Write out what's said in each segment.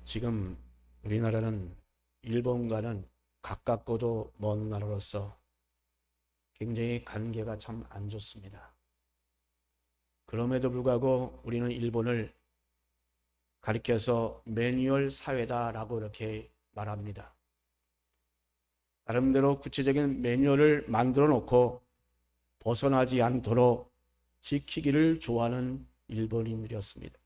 지금 우리나라는 일본과는 가깝고도 먼 나라로서 굉장히 관계가 참 안 좋습니다. 그럼에도 불구하고 우리는 일본을 가리켜서 매뉴얼 사회다라고 이렇게 말합니다. 나름대로 구체적인 매뉴얼을 만들어 놓고 벗어나지 않도록 지키기를 좋아하는 일본인들이었습니다.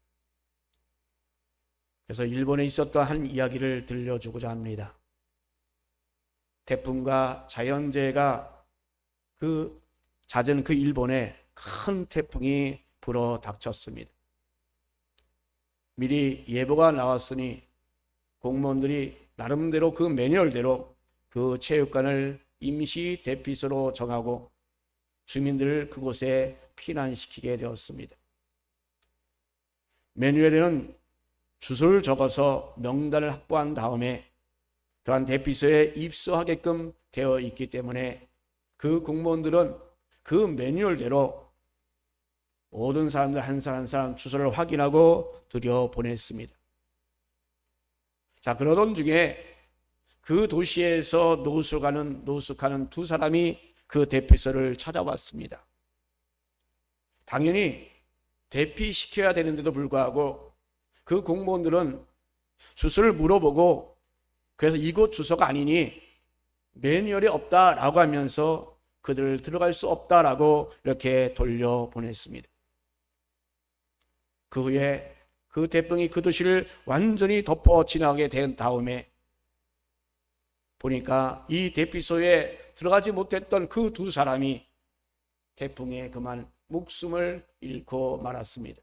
그래서 일본에 있었던 한 이야기를 들려주고자 합니다. 태풍과 자연재해가 잦은 그 일본에 큰 태풍이 불어 닥쳤습니다. 미리 예보가 나왔으니 공무원들이 나름대로 그 매뉴얼대로 그 체육관을 임시 대피소로 정하고 주민들을 그곳에 피난시키게 되었습니다. 매뉴얼에는 주소를 적어서 명단을 확보한 다음에 또한 대피소에 입소하게끔 되어 있기 때문에 그 공무원들은 그 매뉴얼대로 모든 사람들 한 사람 한 사람 주소를 확인하고 들여보냈습니다. 자, 그러던 중에 그 도시에서 노숙하는 두 사람이 그 대피소를 찾아왔습니다. 당연히 대피시켜야 되는데도 불구하고 그 공무원들은 주소를 물어보고 그래서 이곳 주소가 아니니 매뉴얼이 없다라고 하면서 그들을 들어갈 수 없다라고 이렇게 돌려보냈습니다. 그 후에 그 태풍이 그 도시를 완전히 덮어 지나가게 된 다음에 보니까 이 대피소에 들어가지 못했던 그 두 사람이 태풍에 그만 목숨을 잃고 말았습니다.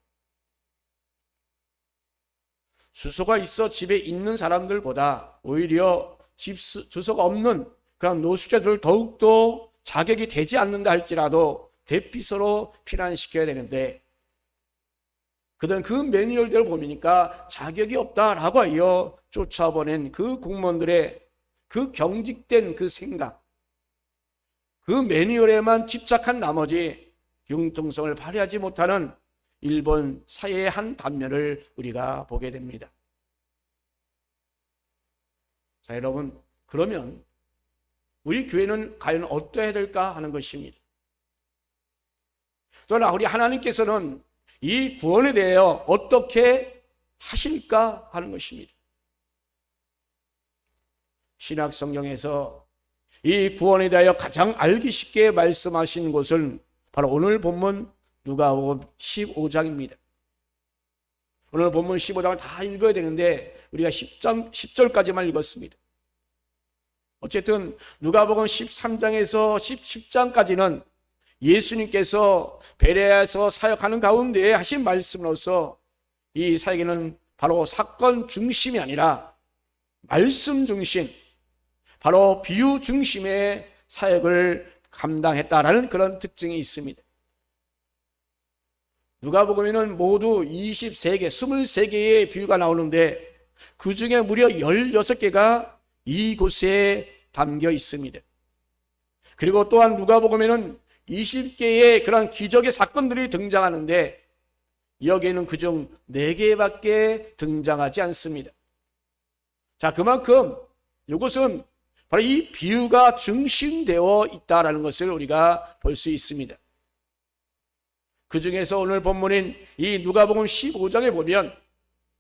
주소가 있어 집에 있는 사람들보다 오히려 주소가 없는 그런 노숙자들 더욱더 자격이 되지 않는다 할지라도 대피소로 피난시켜야 되는데 그들은 그 매뉴얼대로 보니까 자격이 없다라고 하여 쫓아보낸 그 공무원들의 그 경직된 그 생각, 그 매뉴얼에만 집착한 나머지 융통성을 발휘하지 못하는 일본 사회의 한 단면을 우리가 보게 됩니다. 자, 여러분, 그러면 우리 교회는 과연 어떠해야 될까 하는 것입니다. 또한 우리 하나님께서는 이 구원에 대하여 어떻게 하실까 하는 것입니다. 신약 성경에서 이 구원에 대하여 가장 알기 쉽게 말씀하신 곳은 바로 오늘 본문 누가복음 15장입니다. 오늘 본문 15장을 다 읽어야 되는데 우리가 10절까지만 읽었습니다. 어쨌든 누가복음 13장에서 17장까지는 예수님께서 베레아에서 사역하는 가운데 하신 말씀으로서 이 사역에는 바로 사건 중심이 아니라 말씀 중심, 바로 비유 중심의 사역을 감당했다라는 그런 특징이 있습니다. 누가복음에는 모두 23개의 비유가 나오는데 그 중에 무려 16개가 이곳에 담겨 있습니다. 그리고 또한 누가복음에는 20개의 그런 기적의 사건들이 등장하는데 여기에는 그중 4개밖에 등장하지 않습니다. 자, 그만큼 이것은 바로 이 비유가 중심되어 있다는 것을 우리가 볼 수 있습니다. 그 중에서 오늘 본문인 이 누가복음 15장에 보면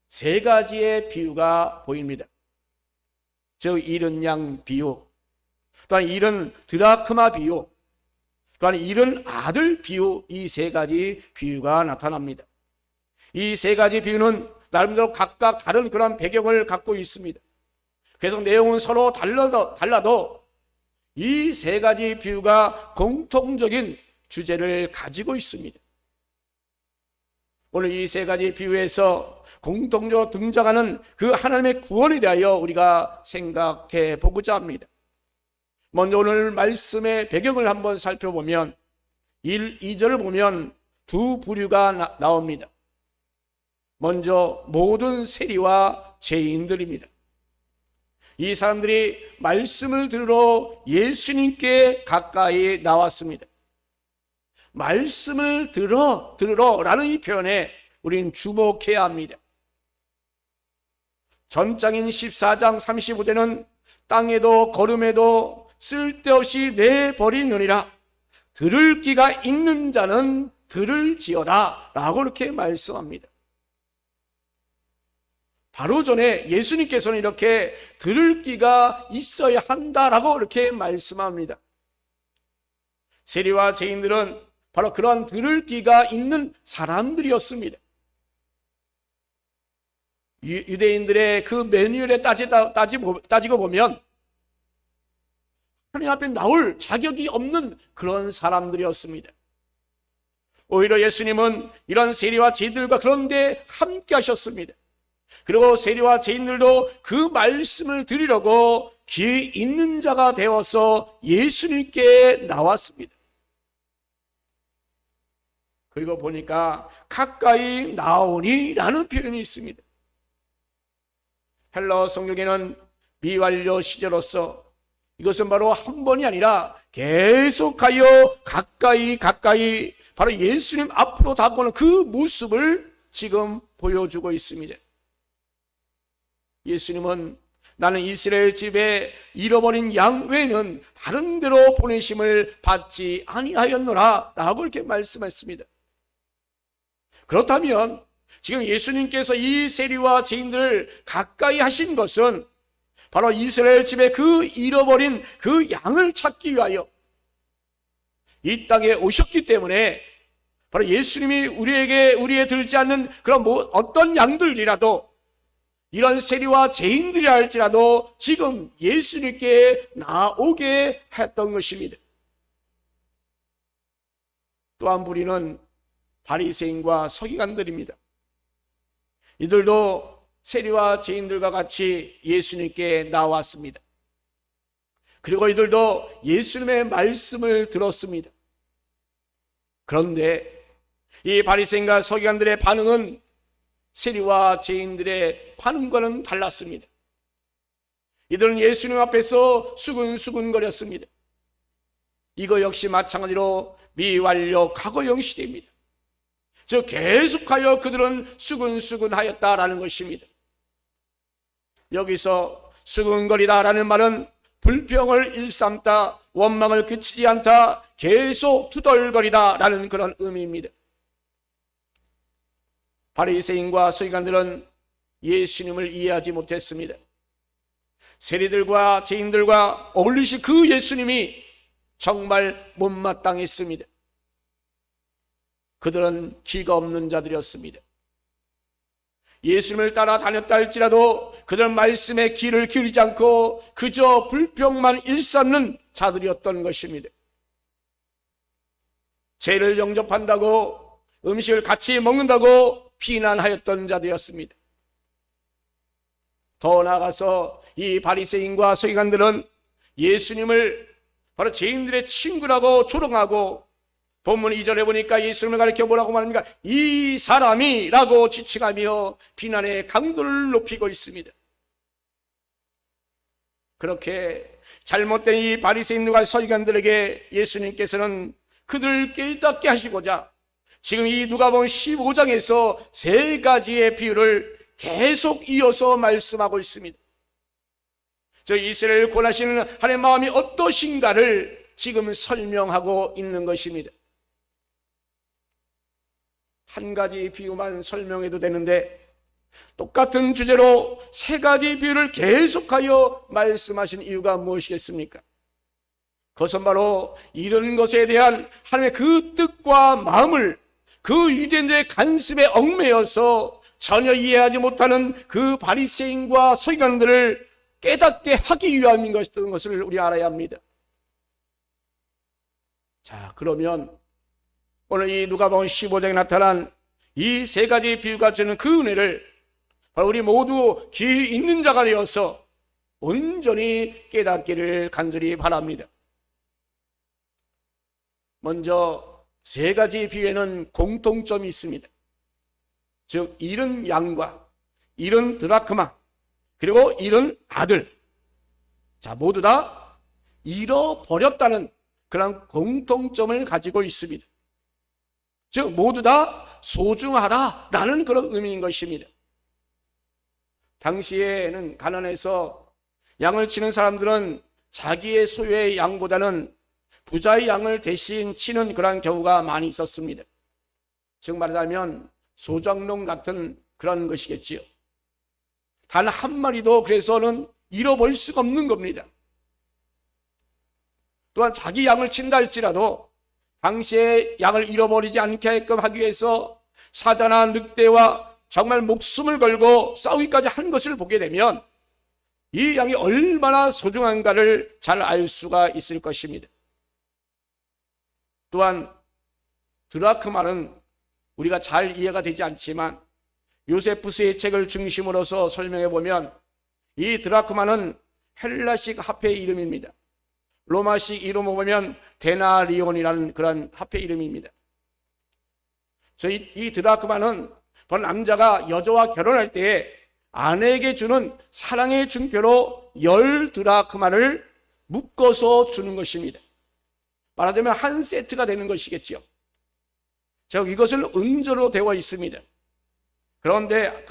3가지의 비유가 보입니다. 즉 잃은 양 비유, 또한 잃은 드라크마 비유, 또한 잃은 아들 비유, 이 3가지 비유가 나타납니다. 이 3가지 비유는 나름대로 각각 다른 그런 배경을 갖고 있습니다. 그래서 내용은 서로 달라도 이 3가지 비유가 공통적인 주제를 가지고 있습니다. 오늘 이 3가지 비유에서 공통적으로 등장하는 그 하나님의 구원에 대하여 우리가 생각해 보고자 합니다. 먼저 오늘 말씀의 배경을 한번 살펴보면 2절을 보면 두 부류가 나옵니다. 먼저 모든 세리와 죄인들입니다. 이 사람들이 말씀을 들으러 예수님께 가까이 나왔습니다. 말씀을 들으러라는 이 표현에 우리는 주목해야 합니다. 전장인 14장 35절은 땅에도 거름에도 쓸데없이 내버리느니라. 들을 귀가 있는 자는 들을지어다 라고 이렇게 말씀합니다. 바로 전에 예수님께서는 이렇게 들을 귀가 있어야 한다라고 이렇게 말씀합니다. 세리와 죄인들은 바로 그러한 들을 귀가 있는 사람들이었습니다. 유대인들의 그 매뉴얼에 따지고 보면 하나님 앞에 나올 자격이 없는 그런 사람들이었습니다. 오히려 예수님은 이런 세리와 죄인들과 그런데 함께 하셨습니다. 그리고 세리와 죄인들도 그 말씀을 들으려고 귀 있는 자가 되어서 예수님께 나왔습니다. 그리고 보니까 가까이 나오니 라는 표현이 있습니다. 헬라어 성경에는 미완료 시제로서 이것은 바로 한 번이 아니라 계속하여 가까이 바로 예수님 앞으로 다가오는 그 모습을 지금 보여주고 있습니다. 예수님은 나는 이스라엘 집에 잃어버린 양 외에는 다른 데로 보내심을 받지 아니하였노라 라고 이렇게 말씀했습니다. 그렇다면 지금 예수님께서 이 세리와 죄인들을 가까이 하신 것은 바로 이스라엘 집에 그 잃어버린 그 양을 찾기 위하여 이 땅에 오셨기 때문에 바로 예수님이 우리에 들지 않는 그런 어떤 양들이라도 이런 세리와 죄인들이라 할지라도 지금 예수님께 나오게 했던 것입니다. 또한 무리는 바리새인과 서기관들입니다. 이들도 세리와 죄인들과 같이 예수님께 나왔습니다. 그리고 이들도 예수님의 말씀을 들었습니다. 그런데 이 바리새인과 서기관들의 반응은 세리와 죄인들의 반응과는 달랐습니다. 이들은 예수님 앞에서 수근수근거렸습니다. 이거 역시 마찬가지로 미완료 과거형 시대입니다. 즉 계속하여 그들은 수근수근하였다라는 것입니다. 여기서 수근거리다라는 말은 불평을 일삼다, 원망을 그치지 않다, 계속 투덜거리다라는 그런 의미입니다. 바리새인과 서기관들은 예수님을 이해하지 못했습니다. 세리들과 죄인들과 어울리신 그 예수님이 정말 못마땅했습니다. 그들은 귀가 없는 자들이었습니다. 예수님을 따라 다녔다 할지라도 그들 말씀에 귀를 기울이지 않고 그저 불평만 일삼는 자들이었던 것입니다. 죄를 영접한다고 음식을 같이 먹는다고 비난하였던 자들이었습니다. 더 나아가서 이 바리새인과 서기관들은 예수님을 바로 죄인들의 친구라고 조롱하고 본문 2절에 보니까 예수님을 가리켜 뭐라고 말합니까? 이 사람이라고 지칭하며 비난의 강도를 높이고 있습니다. 그렇게 잘못된 이 바리새인들과 서기관들에게 예수님께서는 그들을 깨닫게 하시고자 지금 이 누가복음 15장에서 세 가지의 비유를 계속 이어서 말씀하고 있습니다. 저 이스라엘을 권하시는 하나님의 마음이 어떠신가를 지금 설명하고 있는 것입니다. 한 가지 비유만 설명해도 되는데 똑같은 주제로 세 가지 비유를 계속하여 말씀하신 이유가 무엇이겠습니까? 그것은 바로 이런 것에 대한 하나님의 그 뜻과 마음을 그 유대인들의 간섭에 얽매여서 전혀 이해하지 못하는 그 바리새인과 서기관들을 깨닫게 하기 위함인 것을 우리 알아야 합니다. 자, 그러면 오늘 이 누가복음 15장에 나타난 이 세 가지 비유가 주는 그 은혜를 바로 우리 모두 귀 있는 자가 되어서 온전히 깨닫기를 간절히 바랍니다. 먼저 세 가지 비유에는 공통점이 있습니다. 즉 잃은 양과 잃은 드라크마 그리고 잃은 아들, 자 모두 다 잃어버렸다는 그런 공통점을 가지고 있습니다. 즉 모두 다 소중하다라는 그런 의미인 것입니다. 당시에는 가난해서 양을 치는 사람들은 자기의 소유의 양보다는 부자의 양을 대신 치는 그런 경우가 많이 있었습니다. 즉 말하자면 소장농 같은 그런 것이겠지요. 단 한 마리도 그래서는 잃어버릴 수가 없는 겁니다. 또한 자기 양을 친다 할지라도 당시에 양을 잃어버리지 않게끔 하기 위해서 사자나 늑대와 정말 목숨을 걸고 싸우기까지 한 것을 보게 되면 이 양이 얼마나 소중한가를 잘 알 수가 있을 것입니다. 또한 드라크마는 우리가 잘 이해가 되지 않지만 요세푸스의 책을 중심으로서 설명해 보면 이 드라크마는 헬라식 화폐의 이름입니다. 로마식 이름을 보면 데나리온이라는 그런 화폐 이름입니다. 이 드라크마는 남자가 여자와 결혼할 때에 아내에게 주는 사랑의 증표로 10 드라크마를 묶어서 주는 것입니다. 말하자면 한 세트가 되는 것이겠지요. 즉 이것은 은저로 되어 있습니다. 그런데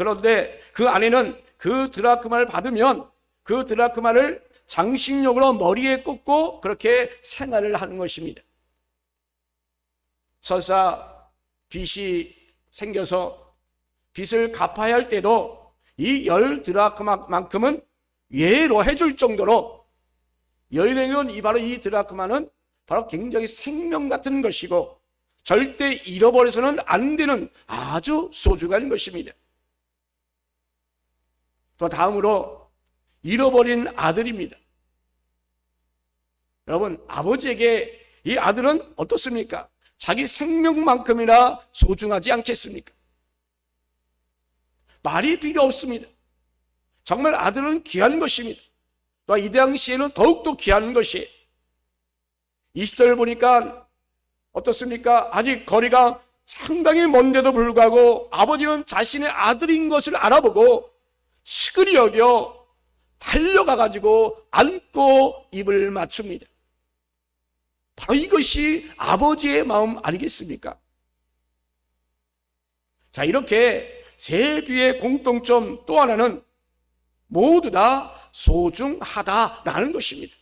그 안에는 그 드라크마를 받으면 그 드라크마를 장식용으로 머리에 꽂고 그렇게 생활을 하는 것입니다. 설사 빚이 생겨서 빚을 갚아야 할 때도 이 10 드라크마만큼은 예로 해줄 정도로 여인에게는 바로 이 드라크마는 바로 굉장히 생명 같은 것이고 절대 잃어버려서는 안 되는 아주 소중한 것입니다. 또 다음으로 잃어버린 아들입니다. 여러분, 아버지에게 이 아들은 어떻습니까? 자기 생명만큼이나 소중하지 않겠습니까? 말이 필요 없습니다. 정말 아들은 귀한 것입니다. 또 이 당시에는 더욱더 귀한 것이에요. 20절 보니까 어떻습니까? 아직 거리가 상당히 먼데도 불구하고 아버지는 자신의 아들인 것을 알아보고 시근히 여겨 달려가 가지고 안고 입을 맞춥니다. 바로 이것이 아버지의 마음 아니겠습니까? 자, 이렇게 세 비의 공통점 또 하나는 모두 다 소중하다라는 것입니다.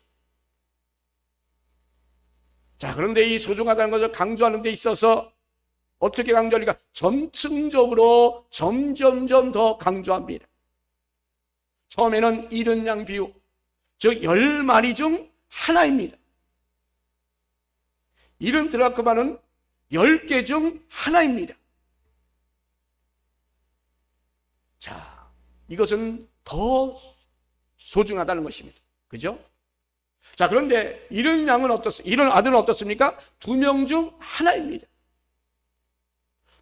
자, 그런데 이 소중하다는 것을 강조하는 데 있어서 어떻게 강조하니까 점층적으로 점점점 더 강조합니다. 처음에는 잃은 양 비유, 즉 10마리 중 하나입니다. 잃은 드라크마는 10개 중 하나입니다. 자, 이것은 더 소중하다는 것입니다. 그죠? 자, 그런데 잃은 양은 어떻습니까? 잃은 아들은 어떻습니까? 2명 중 하나입니다.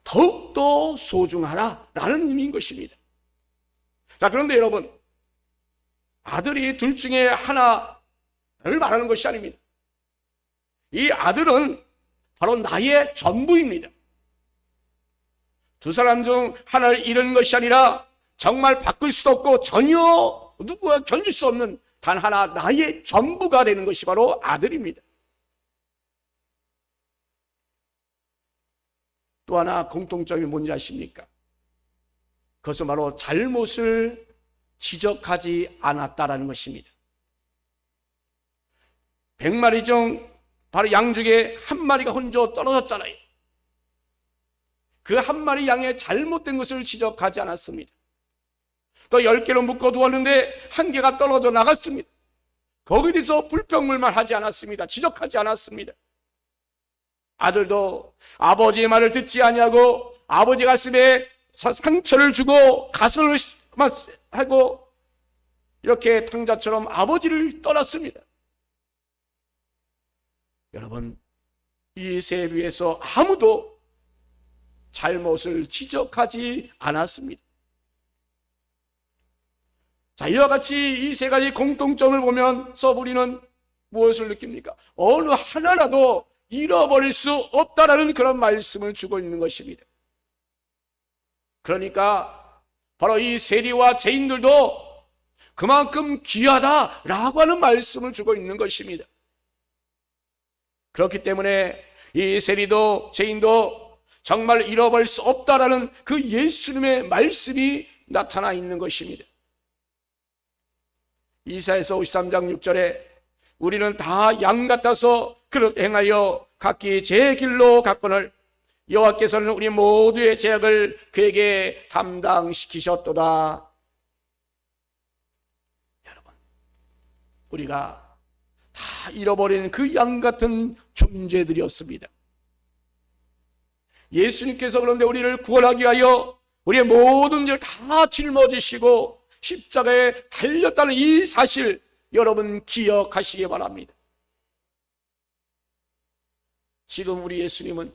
더욱더 소중하다라는 의미인 것입니다. 자, 그런데 여러분, 아들이 둘 중에 하나를 말하는 것이 아닙니다. 이 아들은 바로 나의 전부입니다. 두 사람 중 하나를 잃은 것이 아니라 정말 바꿀 수도 없고 전혀 누구와 견딜 수 없는 단 하나 나의 전부가 되는 것이 바로 아들입니다. 또 하나 공통점이 뭔지 아십니까? 그것은 바로 잘못을 지적하지 않았다라는 것입니다. 100마리 중 바로 양 중에 한 마리가 혼자 떨어졌잖아요. 그 한 마리 양의 잘못된 것을 지적하지 않았습니다. 또 10개로 묶어두었는데 한 개가 떨어져 나갔습니다. 거기에 대해서 불평물만 하지 않았습니다. 지적하지 않았습니다. 아들도 아버지의 말을 듣지 아니하고 아버지 가슴에 상처를 주고 가슴을 하고 이렇게 탕자처럼 아버지를 떠났습니다. 여러분, 이 세비에서 아무도 잘못을 지적하지 않았습니다. 자, 이와 같이 이 세 가지 공통점을 보면서 우리는 무엇을 느낍니까? 어느 하나라도 잃어버릴 수 없다라는 그런 말씀을 주고 있는 것입니다. 그러니까 바로 이 세리와 죄인들도 그만큼 귀하다라고 하는 말씀을 주고 있는 것입니다. 그렇기 때문에 이 세리도 죄인도 정말 잃어버릴 수 없다라는 그 예수님의 말씀이 나타나 있는 것입니다. 이사야서 53장 6절에 우리는 다 양 같아서 그릇 행하여 각기 제 길로 갔거늘 여호와께서는 우리 모두의 죄악을 그에게 담당시키셨도다. 여러분, 우리가 다 잃어버린 그 양 같은 존재들이었습니다. 예수님께서 그런데 우리를 구원하기 위하여 우리의 모든 죄를 다 짊어지시고 십자가에 달렸다는 이 사실 여러분 기억하시기 바랍니다. 지금 우리 예수님은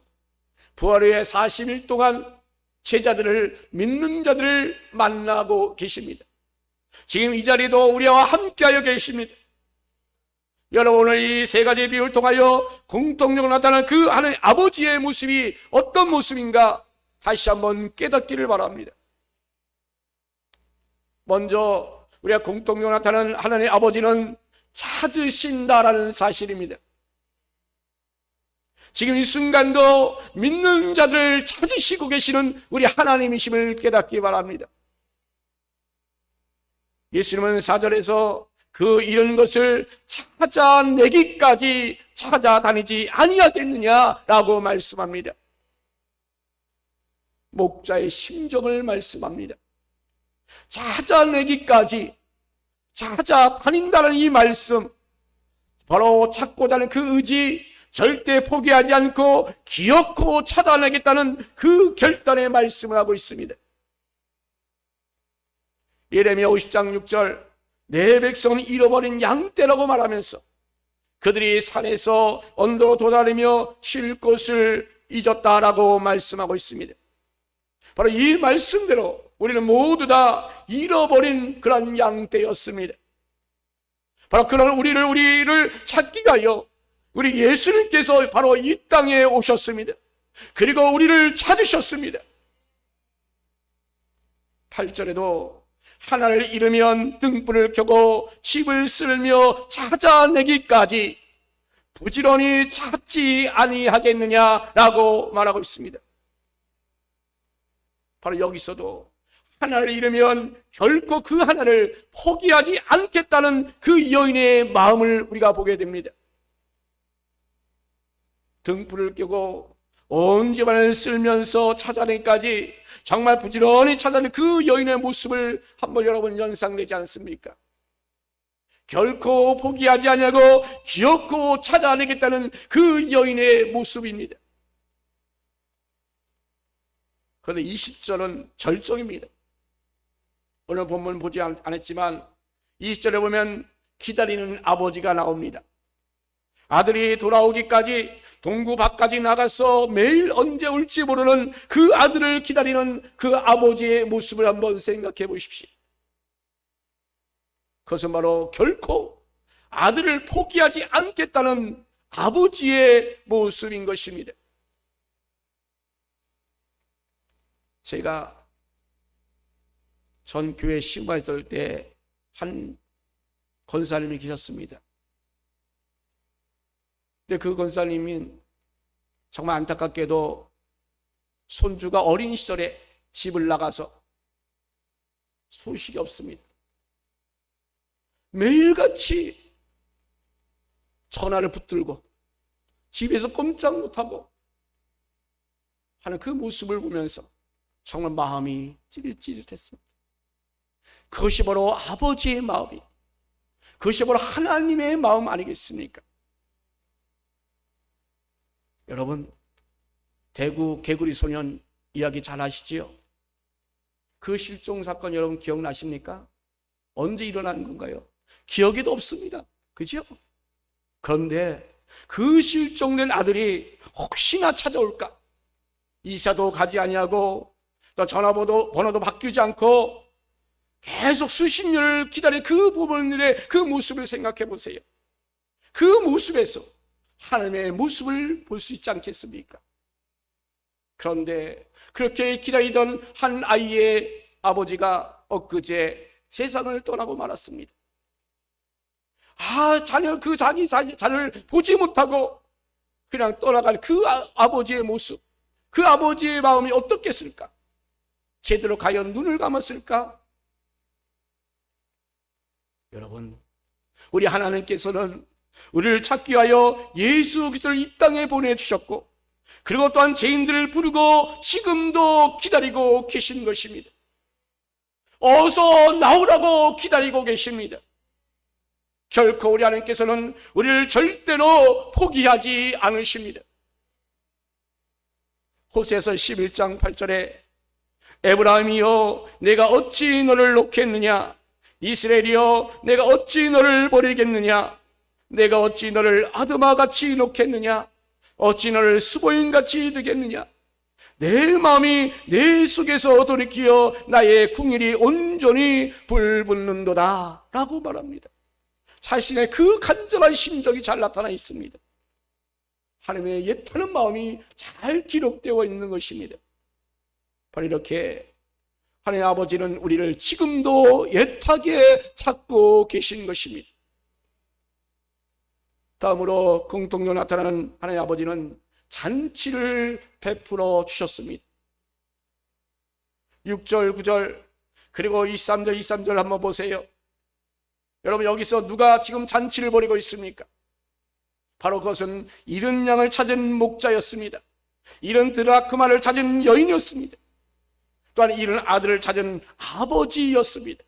부활 후에 40일 동안 제자들을, 믿는 자들을 만나고 계십니다. 지금 이 자리도 우리와 함께하여 계십니다. 여러분, 오늘 이 세 가지 비유를 통하여 공통적으로 나타나는 그 하나님 아버지의 모습이 어떤 모습인가 다시 한번 깨닫기를 바랍니다. 먼저 우리가 공통적으로 나타나는 하나님 아버지는 찾으신다라는 사실입니다. 지금 이 순간도 믿는 자들을 찾으시고 계시는 우리 하나님이심을 깨닫기 바랍니다. 예수님은 4절에서 그 이런 것을 찾아내기까지 찾아다니지 아니하겠느냐라고 말씀합니다. 목자의 심정을 말씀합니다. 찾아내기까지 찾아다닌다는 이 말씀, 바로 찾고자 하는 그 의지, 절대 포기하지 않고 기어코 찾아내겠다는 그 결단의 말씀을 하고 있습니다. 예레미야 50장 6절, 내 백성은 잃어버린 양떼라고 말하면서 그들이 산에서 언덕으로 도다리며 쉴 곳을 잊었다라고 말씀하고 있습니다. 바로 이 말씀대로 우리는 모두 다 잃어버린 그런 양떼였습니다. 바로 그런 우리를 찾기 위하여 우리 예수님께서 바로 이 땅에 오셨습니다. 그리고 우리를 찾으셨습니다. 8절에도 하나를 잃으면 등불을 켜고 집을 쓸며 찾아내기까지 부지런히 찾지 아니하겠느냐라고 말하고 있습니다. 바로 여기서도 하나를 잃으면 결코 그 하나를 포기하지 않겠다는 그 여인의 마음을 우리가 보게 됩니다. 등불을 켜고 온 집안을 쓸면서 찾아내기까지 정말 부지런히 찾아낸 그 여인의 모습을 한번 여러분 연상되지 않습니까? 결코 포기하지 아니하고 기어코 찾아내겠다는 그 여인의 모습입니다. 그런데 20절은 절정입니다. 오늘 본문 보지 않았지만 20절에 보면 기다리는 아버지가 나옵니다. 아들이 돌아오기까지 동구 밖까지 나가서 매일 언제 올지 모르는 그 아들을 기다리는 그 아버지의 모습을 한번 생각해 보십시오. 그것은 바로 결코 아들을 포기하지 않겠다는 아버지의 모습인 것입니다. 제가 전 교회 신고했을 때 한 권사님이 계셨습니다. 근데 그 권사님이 정말 안타깝게도 손주가 어린 시절에 집을 나가서 소식이 없습니다. 매일같이 전화를 붙들고 집에서 꼼짝 못하고 하는 그 모습을 보면서 정말 마음이 찌릿찌릿했습니다. 그것이 바로 아버지의 마음이, 그것이 바로 하나님의 마음 아니겠습니까? 여러분, 대구 개구리 소년 이야기 잘 아시지요? 그 실종 사건 여러분 기억나십니까? 언제 일어난 건가요? 기억에도 없습니다. 그죠? 그런데 그 실종된 아들이 혹시나 찾아올까? 이사도 가지 아니하고 또 전화번호도 바뀌지 않고 계속 수십 년을 기다린 그 부모님들의 그 모습을 생각해 보세요. 그 모습에서 하나님의 모습을 볼 수 있지 않겠습니까? 그런데 그렇게 기다리던 한 아이의 아버지가 엊그제 세상을 떠나고 말았습니다. 자기 자녀를 보지 못하고 그냥 떠나간 그 아버지의 모습, 그 아버지의 마음이 어떻겠을까? 제대로 과연 눈을 감았을까? 여러분, 우리 하나님께서는 우리를 찾기 위하여 예수 그리스도를 이 땅에 보내주셨고, 그리고 또한 죄인들을 부르고 지금도 기다리고 계신 것입니다. 어서 나오라고 기다리고 계십니다. 결코 우리 하나님께서는 우리를 절대로 포기하지 않으십니다. 호세아서 11장 8절에 에브라임이여 내가 어찌 너를 놓겠느냐, 이스라엘이여 내가 어찌 너를 버리겠느냐, 내가 어찌 너를 아드마같이 놓겠느냐, 어찌 너를 수보인같이 두겠느냐, 내 마음이 내 속에서 돌이키어 나의 궁일이 온전히 불붙는도다 라고 말합니다. 자신의 그 간절한 심정이 잘 나타나 있습니다. 하나님의 애타는 마음이 잘 기록되어 있는 것입니다. 바로 이렇게 하나님 아버지는 우리를 지금도 애타게 찾고 계신 것입니다. 다음으로 공통적으로 나타나는 하나님 아버지는 잔치를 베풀어 주셨습니다. 6절, 9절, 그리고 23절 한번 보세요. 여러분, 여기서 누가 지금 잔치를 벌이고 있습니까? 바로 그것은 잃은 양을 찾은 목자였습니다. 잃은 드라크마를 찾은 여인이었습니다. 또한 잃은 아들을 찾은 아버지였습니다.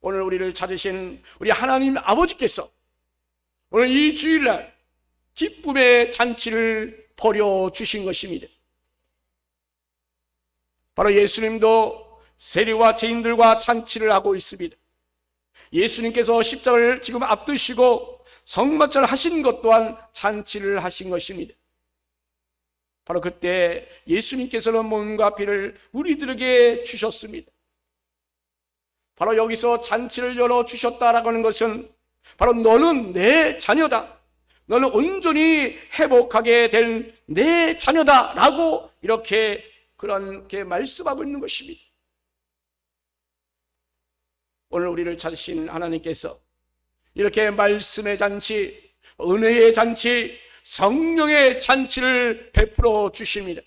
오늘 우리를 찾으신 우리 하나님 아버지께서 오늘 이 주일날 기쁨의 잔치를 벌여 주신 것입니다. 바로 예수님도 세리와 죄인들과 잔치를 하고 있습니다. 예수님께서 십자가를 지금 앞두시고 성막전을 하신 것 또한 잔치를 하신 것입니다. 바로 그때 예수님께서는 몸과 피를 우리들에게 주셨습니다. 바로 여기서 잔치를 열어주셨다라고 하는 것은 바로 너는 내 자녀다, 너는 온전히 회복하게 될 내 자녀다 라고 그렇게 말씀하고 있는 것입니다. 오늘 우리를 찾으신 하나님께서 이렇게 말씀의 잔치, 은혜의 잔치, 성령의 잔치를 베풀어 주십니다.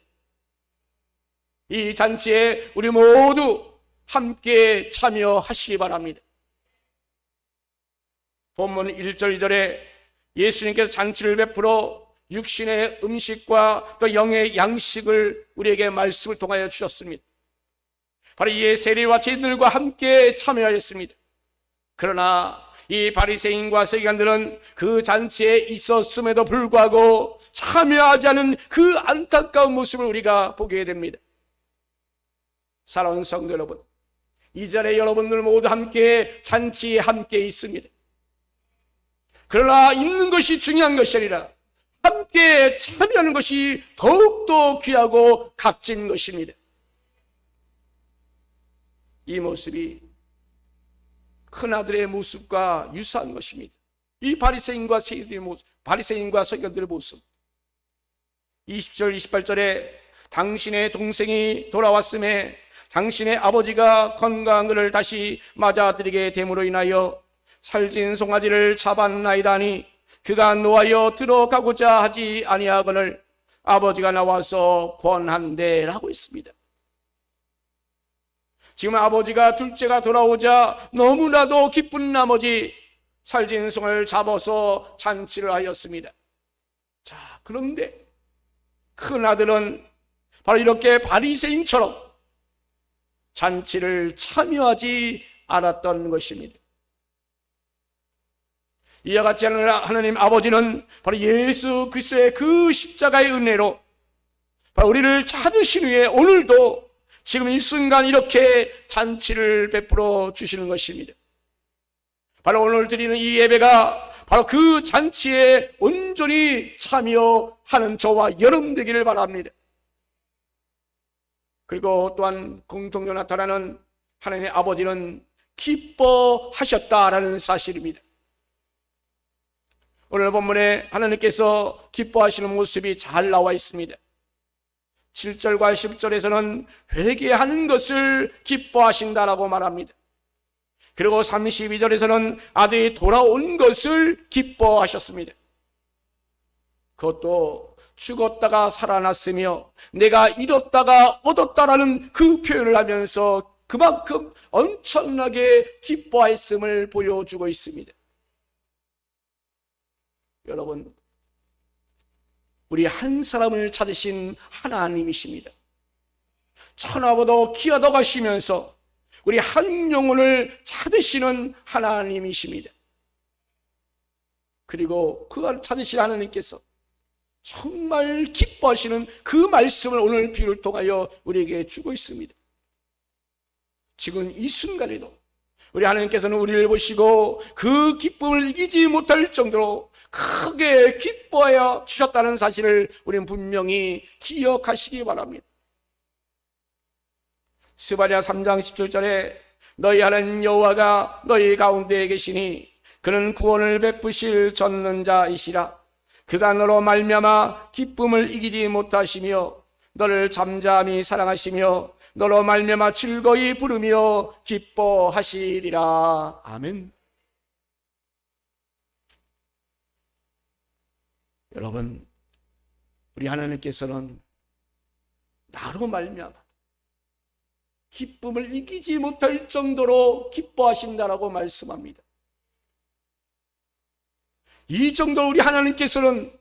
이 잔치에 우리 모두 함께 참여하시기 바랍니다. 본문 1절 2절에 예수님께서 잔치를 베풀어 육신의 음식과 또 영의 양식을 우리에게 말씀을 통하여 주셨습니다. 바로 이에 세리와 죄인들과 함께 참여하였습니다. 그러나 이 바리새인과 서기관들은 그 잔치에 있었음에도 불구하고 참여하지 않은 그 안타까운 모습을 우리가 보게 됩니다. 사랑하는 성도 여러분, 이 자리에 여러분들 모두 함께 잔치에 함께 있습니다. 그러나 있는 것이 중요한 것이 아니라 함께 참여하는 것이 더욱더 귀하고 값진 것입니다. 이 모습이 큰아들의 모습과 유사한 것입니다. 이 바리새인과 세리들의 모습, 바리새인과 서기관들의 모습. 20절 28절에 당신의 동생이 돌아왔음에 당신의 아버지가 건강한 그를 다시 맞아들이게 됨으로 인하여 살찐 송아지를 잡았나이다 하니 그가 노하여 들어가고자 하지 아니하거늘 아버지가 나와서 권한대라고 했습니다. 지금 아버지가 둘째가 돌아오자 너무나도 기쁜 나머지 살찐 송을 잡아서 잔치를 하였습니다. 자, 그런데 큰아들은 바로 이렇게 바리새인처럼 잔치를 참여하지 않았던 것입니다. 이와 같이 하나님 아버지는 바로 예수 그리스도의 그 십자가의 은혜로 바로 우리를 찾으신 후에 오늘도 지금 이 순간 이렇게 잔치를 베풀어 주시는 것입니다. 바로 오늘 드리는 이 예배가 바로 그 잔치에 온전히 참여하는 저와 여러분 되기를 바랍니다. 그리고 또한 공통적으로 나타나는 하나님의 아버지는 기뻐하셨다라는 사실입니다. 오늘 본문에 하나님께서 기뻐하시는 모습이 잘 나와 있습니다. 7절과 10절에서는 회개하는 것을 기뻐하신다라고 말합니다. 그리고 32절에서는 아들이 돌아온 것을 기뻐하셨습니다. 그것도 죽었다가 살아났으며 내가 잃었다가 얻었다라는 그 표현을 하면서 그만큼 엄청나게 기뻐했음을 보여주고 있습니다. 여러분, 우리 한 사람을 찾으신 하나님이십니다. 천하보다 귀하다고 하시면서 우리 한 영혼을 찾으시는 하나님이십니다. 그리고 그걸 찾으신 하나님께서 정말 기뻐하시는 그 말씀을 오늘 비유를 통하여 우리에게 주고 있습니다. 지금 이 순간에도 우리 하나님께서는 우리를 보시고 그 기쁨을 이기지 못할 정도로 크게 기뻐하여 주셨다는 사실을 우리는 분명히 기억하시기 바랍니다. 스바랴 3장 17절에 너희 하나님 여호와가 너희 가운데 계시니 그는 구원을 베푸실 전능자이시라. 그가 너로 말미암아 기쁨을 이기지 못하시며 너를 잠잠히 사랑하시며 너로 말미암아 즐거이 부르며 기뻐하시리라. 아멘. 여러분, 우리 하나님께서는 나로 말미암아 기쁨을 이기지 못할 정도로 기뻐하신다라고 말씀합니다. 이 정도로 우리 하나님께서는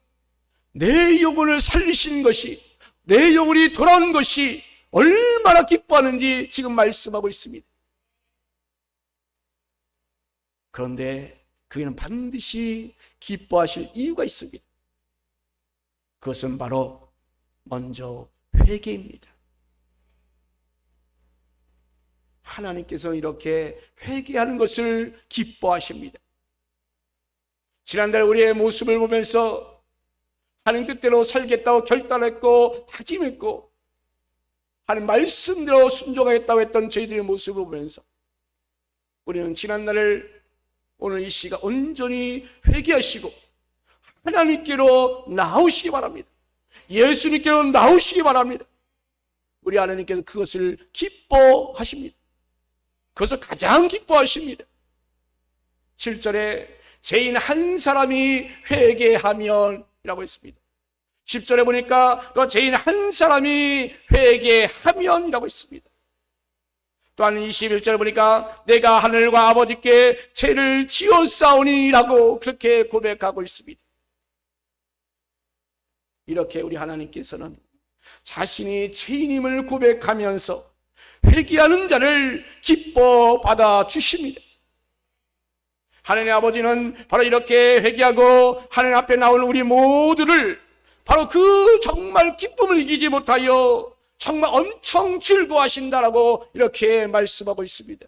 내 영혼을 살리신 것이, 내 영혼이 돌아온 것이 얼마나 기뻐하는지 지금 말씀하고 있습니다. 그런데 그에는 반드시 기뻐하실 이유가 있습니다. 그것은 바로 먼저 회개입니다. 하나님께서 이렇게 회개하는 것을 기뻐하십니다. 지난달 우리의 모습을 보면서 하나님 뜻대로 살겠다고 결단했고 다짐했고 하나님 말씀대로 순종하겠다고 했던 저희들의 모습을 보면서 우리는 지난날을 오늘 이 시가 온전히 회개하시고 하나님께로 나오시기 바랍니다. 예수님께로 나오시기 바랍니다. 우리 하나님께서 그것을 기뻐하십니다. 그것을 가장 기뻐하십니다. 7절에 죄인 한 사람이 회개하면 이라고 했습니다. 10절에 보니까 또 죄인 한 사람이 회개하면 이라고 했습니다. 또한 21절에 보니까 내가 하늘과 아버지께 죄를 지었사오니 라고 그렇게 고백하고 있습니다. 이렇게 우리 하나님께서는 자신이 죄인임을 고백하면서 회개하는 자를 기뻐 받아 주십니다. 하나님 아버지는 바로 이렇게 회개하고 하나님 앞에 나오는 우리 모두를 바로 그 정말 기쁨을 이기지 못하여 정말 엄청 즐거워하신다라고 이렇게 말씀하고 있습니다.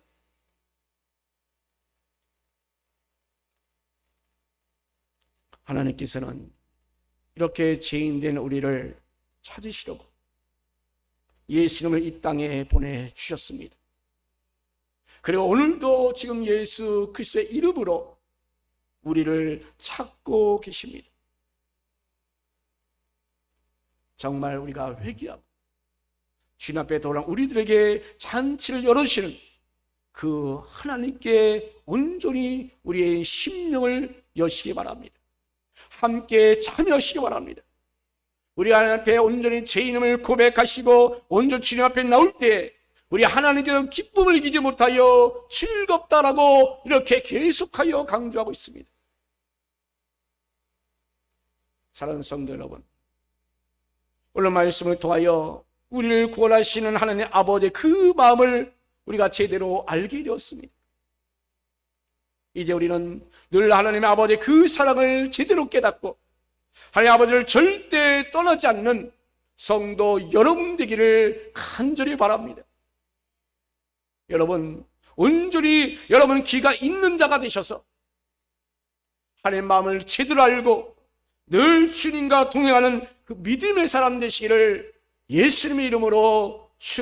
하나님께서는 이렇게 죄인된 우리를 찾으시려고 예수님을 이 땅에 보내주셨습니다. 그리고 오늘도 지금 예수 그리스도의 이름으로 우리를 찾고 계십니다. 정말 우리가 회개하고 주님 앞에 돌아온 우리들에게 잔치를 열어주시는 그 하나님께 온전히 우리의 심령을 여시기 바랍니다. 함께 참여하시기 바랍니다. 우리 하나님 앞에 온전히 죄인임을 고백하시고 온전히 주님 앞에 나올 때 우리 하나님께서 기쁨을 이기지 못하여 즐겁다라고 이렇게 계속하여 강조하고 있습니다. 사랑하는 성도 여러분, 오늘 말씀을 통하여 우리를 구원하시는 하나님 아버지의 그 마음을 우리가 제대로 알게 되었습니다. 이제 우리는 늘 하나님의 아버지의 그 사랑을 제대로 깨닫고 하나님 아버지를 절대 떠나지 않는 성도 여러분 되기를 간절히 바랍니다. 여러분, 온전히 여러분 귀가 있는 자가 되셔서 하나님의 마음을 제대로 알고 늘 주님과 동행하는 그 믿음의 사람 되시기를 예수님의 이름으로